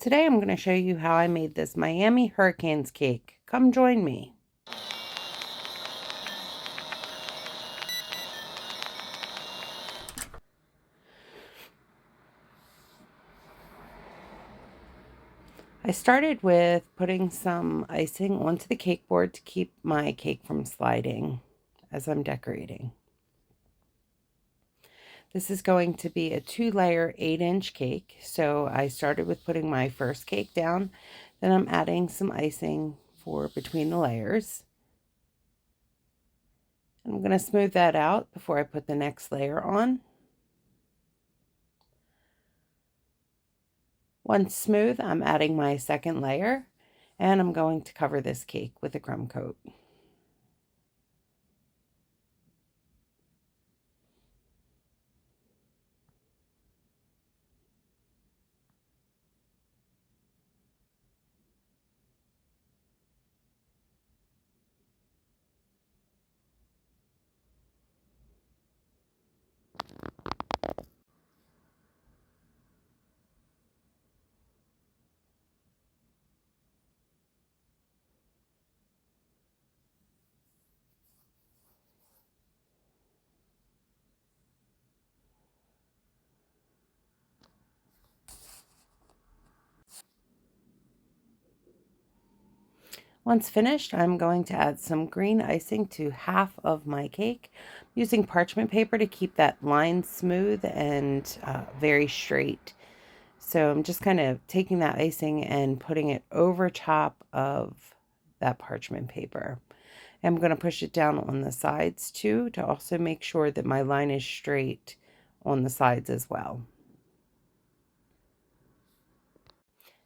Today I'm going to show you how I made this Miami Hurricanes cake. Come join me. I started with putting some icing onto the cake board to keep my cake from sliding as I'm decorating. This is going to be a 2-layer 8-inch cake. So I started with putting my first cake down, then I'm adding some icing for between the layers. I'm going to smooth that out before I put the next layer on. Once smooth, I'm adding my second layer, and I'm going to cover this cake with a crumb coat. Once finished, I'm going to add some green icing to half of my cake, using parchment paper to keep that line smooth and very straight. So I'm just kind of taking that icing and putting it over top of that parchment paper. I'm going to push it down on the sides too, to also make sure that my line is straight on the sides as well.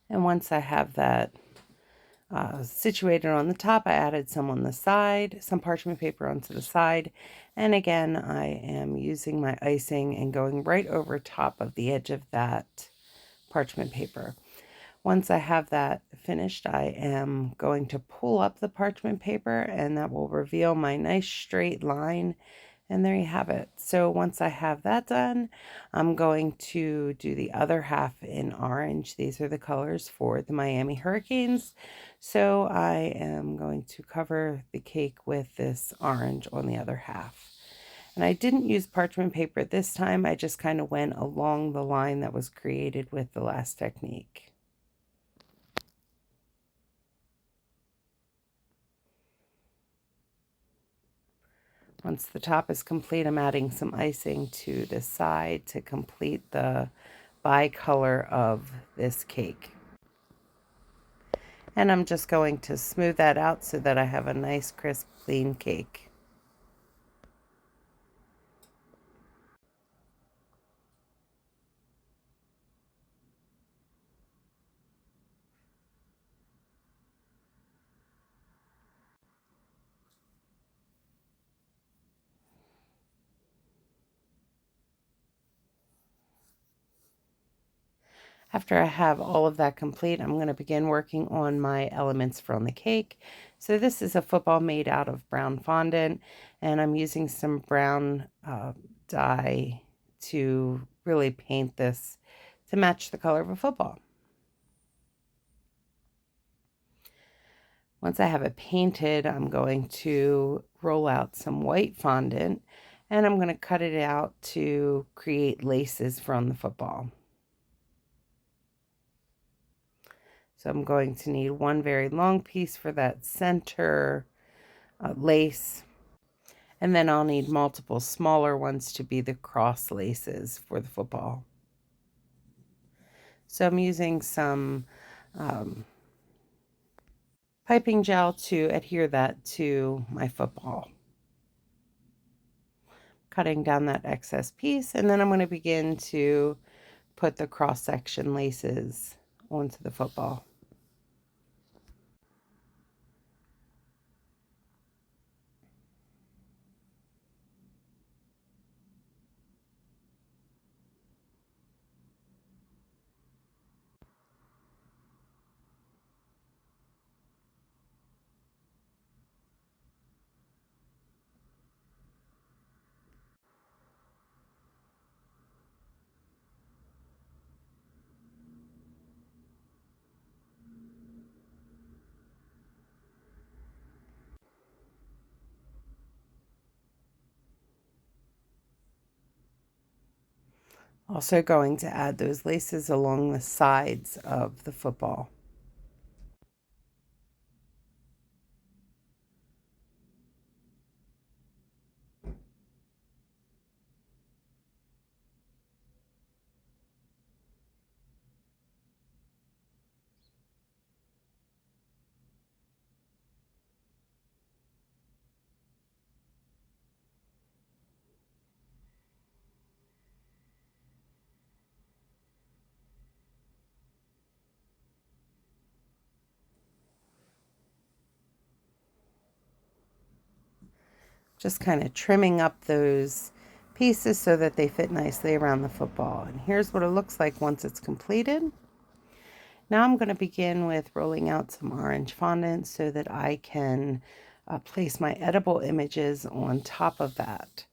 And once I have that situated on the top, I added some on the side, some parchment paper onto the side. And again, I am using my icing and going right over top of the edge of that parchment paper. Once I have that finished, I am going to pull up the parchment paper, and that will reveal my nice straight line. And there you have it. So once I have that done, I'm going to do the other half in orange. These are the colors for the Miami Hurricanes. So I am going to cover the cake with this orange on the other half. And I didn't use parchment paper this time. I just kind of went along the line that was created with the last technique. Once the top is complete, I'm adding some icing to the side to complete the bicolor of this cake. And I'm just going to smooth that out so that I have a nice, crisp, clean cake. After I have all of that complete, I'm going to begin working on my elements from the cake. So this is a football made out of brown fondant, and I'm using some brown dye to really paint this to match the color of a football. Once I have it painted, I'm going to roll out some white fondant, and I'm going to cut it out to create laces from the football. So I'm going to need one very long piece for that center lace, and then I'll need multiple smaller ones to be the cross laces for the football. So I'm using some piping gel to adhere that to my football. Cutting down that excess piece, and then I'm going to begin to put the cross-section laces onto the football. Also going to add those laces along the sides of the football. Just kind of trimming up those pieces so that they fit nicely around the football. And here's what it looks like once it's completed. Now I'm going to begin with rolling out some orange fondant so that I can place my edible images on top of that.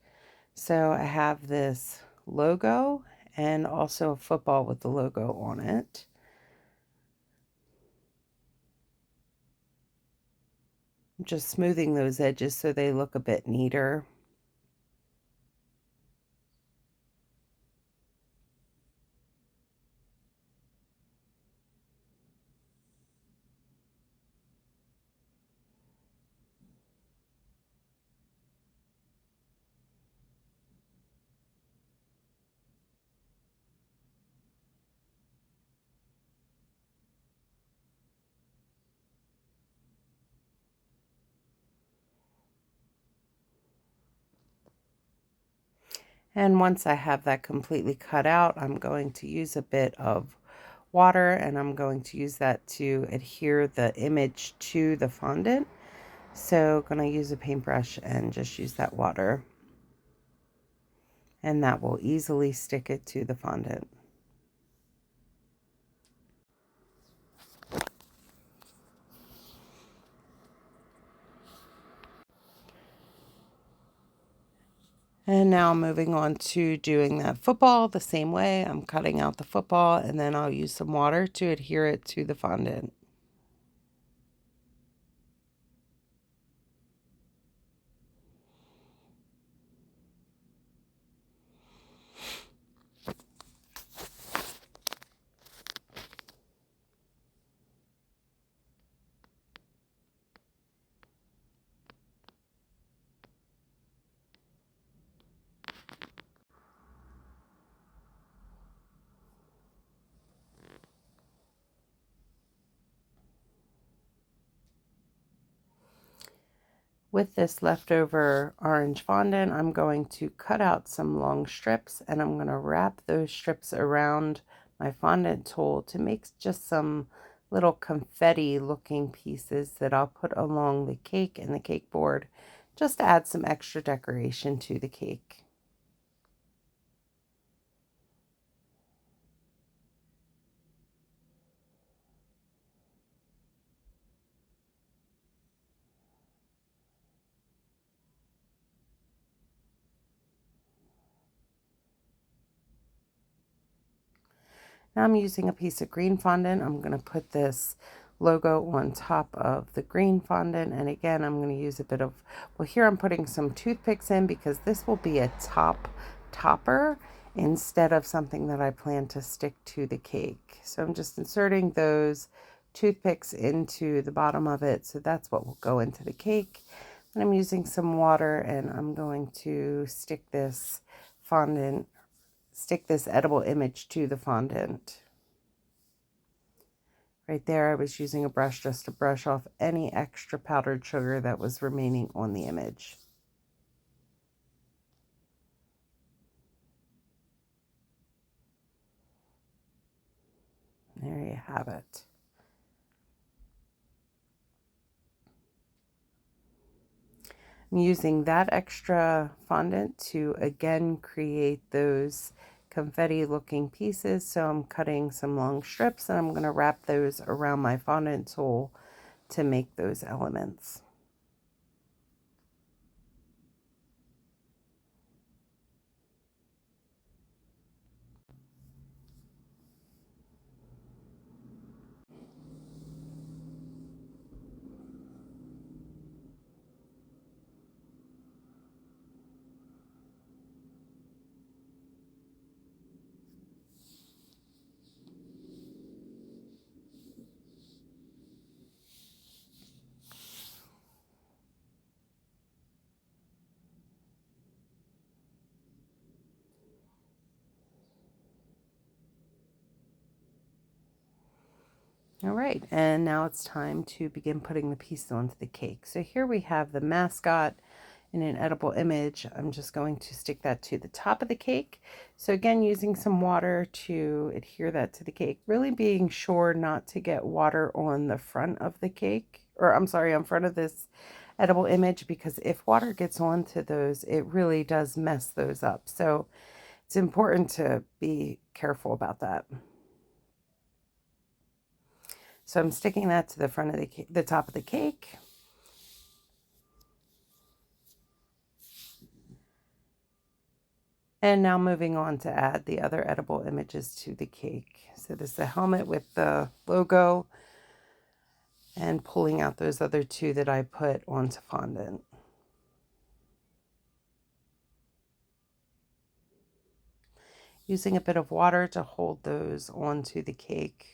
So I have this logo and also a football with the logo on it. I'm just smoothing those edges so they look a bit neater. And once I have that completely cut out, I'm going to use a bit of water and I'm going to use that to adhere the image to the fondant. So I'm going to use a paintbrush and just use that water. And that will easily stick it to the fondant. And now moving on to doing that football the same way. I'm cutting out the football and then I'll use some water to adhere it to the fondant. With this leftover orange fondant, I'm going to cut out some long strips and I'm going to wrap those strips around my fondant tool to make just some little confetti looking pieces that I'll put along the cake and the cake board just to add some extra decoration to the cake. Now I'm using a piece of green fondant. I'm going to put this logo on top of the green fondant. And again, I'm going to use a bit of, well, here I'm putting some toothpicks in because this will be a topper instead of something that I plan to stick to the cake. So I'm just inserting those toothpicks into the bottom of it. So that's what will go into the cake. And I'm using some water and I'm going to stick this edible image to the fondant. Right there, I was using a brush just to brush off any extra powdered sugar that was remaining on the image. There you have it. I'm using that extra fondant to again create those confetti looking pieces. So I'm cutting some long strips and I'm going to wrap those around my fondant tool to make those elements. All right, and now it's time to begin putting the pieces onto the cake. So here we have the mascot in an edible image. I'm just going to stick that to the top of the cake. So again, using some water to adhere that to the cake, really being sure not to get water on the front of the cake, or I'm sorry, on front of this edible image, because if water gets onto those, it really does mess those up. So it's important to be careful about that. So I'm sticking that to the front of the top of the cake. And now moving on to add the other edible images to the cake. So this is the helmet with the logo, and pulling out those other two that I put onto fondant. Using a bit of water to hold those onto the cake.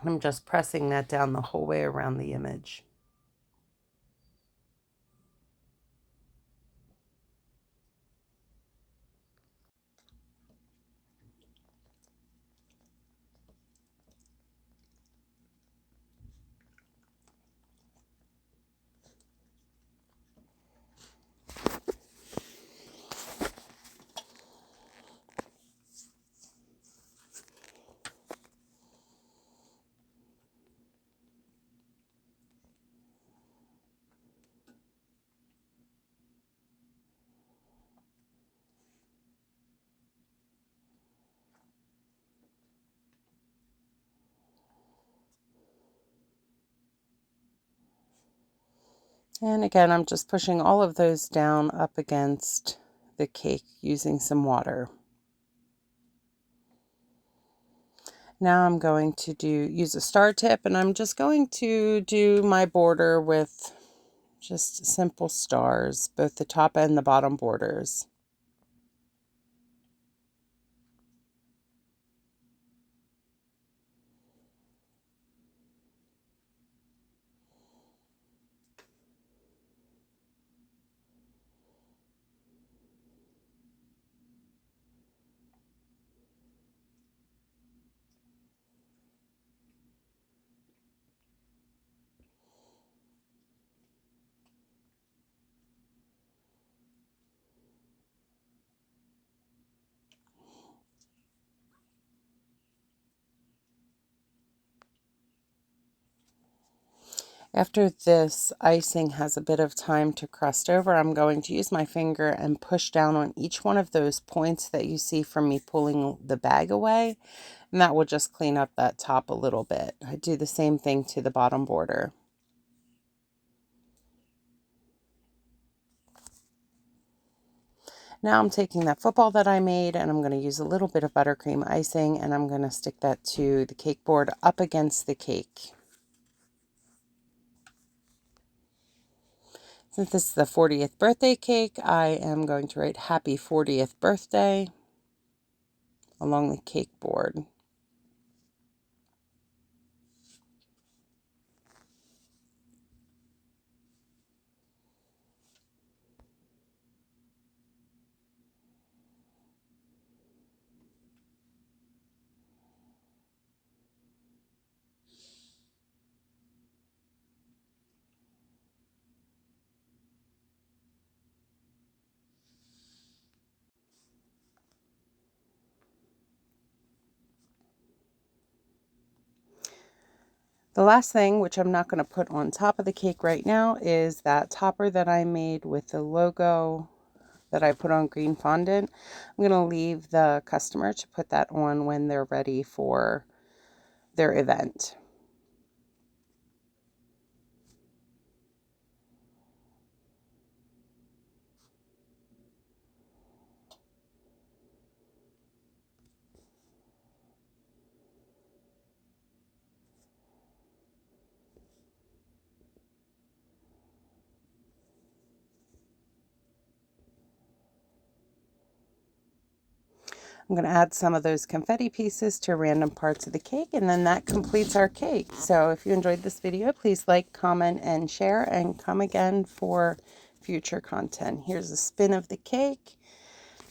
I'm just pressing that down the whole way around the image. And again, I'm just pushing all of those down up against the cake using some water. Now I'm going to use a star tip, and I'm just going to do my border with just simple stars, both the top and the bottom borders. After this icing has a bit of time to crust over, I'm going to use my finger and push down on each one of those points that you see from me pulling the bag away, and that will just clean up that top a little bit. I do the same thing to the bottom border. Now I'm taking that football that I made, and I'm going to use a little bit of buttercream icing, and I'm going to stick that to the cake board up against the cake. Since this is the 40th birthday cake, I am going to write Happy 40th Birthday along the cake board. The last thing, which I'm not going to put on top of the cake right now, is that topper that I made with the logo that I put on green fondant. I'm going to leave the customer to put that on when they're ready for their event. I'm going to add some of those confetti pieces to random parts of the cake, and then that completes our cake. So if you enjoyed this video, please like, comment, and share, and come again for future content. Here's a spin of the cake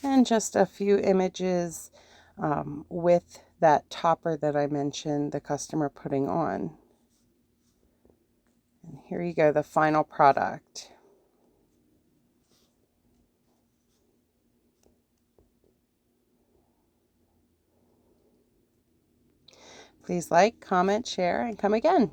and just a few images with that topper that I mentioned the customer putting on. And here you go, the final product. Please like, comment, share, and come again.